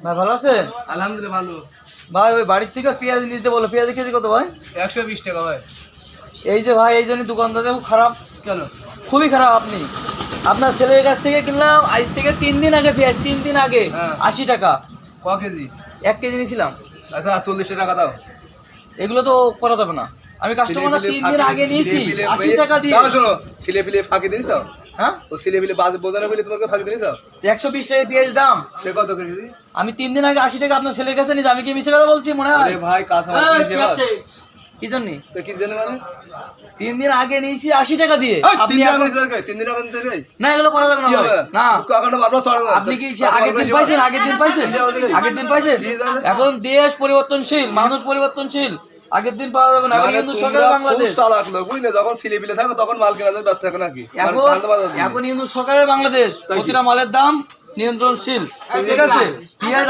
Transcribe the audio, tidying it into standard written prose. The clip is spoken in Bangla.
ভাই ভালো আছেন? আলহামদুলিল্লাহ ভালো। ভাই ওই বাড়ির থেকে পেঁয়াজ নিতে বলো, পেঁয়াজ কেজি কত ভাই? 120 টাকা ভাই। এই যে ভাই, এই জন্য দোকানদার খুব খারাপ। কেন? খুবই খারাপ। আপনি আপনার ছেলের কাছ থেকে কিনলাম আজ থেকে 3 দিন আগে পেঁয়াজ, 3 দিন আগে 80 টাকা। ক কেজি? 1 কেজি নিয়েছিলাম। আচ্ছা 40 টাকা দাও। এগুলো তো করা যাবে না। আমি কাস্টমার 3 দিন আগে নিয়েছি 80 টাকা দিয়ে। দাও শোনো, ছিলে পিলে ফাঁকি দিছ? হ্যাঁ, ও ছিলে পিলে বাজ বোঝানো বলে তোমাকে ফাঁকি দিছ? 120 টাকা পেঁয়াজ দাম। সে কত কেজি? আমি 3 দিন আগে 80 টাকা আপনার ছেলের কাছে নিয়েছি। আমি কি মিছে কথা বলছি মনে হয়? আরে ভাই কাঁচা মাল কিনছে। কি জন্য? তো কি জানো মানে? 3 দিন আগে নিয়েছি 80 টাকা দিয়ে। আপনি এখন 3 দিন আগে নিতে না, এগুলো করা যাবে না ভাই। না, কাকাটা বাবা সর না। আপনি কি আগের দিন পাইছেন? আগের দিন পাইছেন? আগের দিন পাইছেন? এখন দেশ পরিবর্তনশীল, মানুষ পরিবর্তনশীল। আগের দিন পাওয়া যাবে না। এখন হিন্দু সরকার বাংলাদেশ। খুব চালাক লোক বুঝলে, যখন ছিলে পিলে থাকো তখন মাল কেনা যায়, ব্যস্ত থাকো নাকি? এখন হিন্দু সরকারের বাংলাদেশ, প্রতিটা মালের দাম নিয়ন্ত্রণশীল। ঠিক আছে, পেঁয়াজ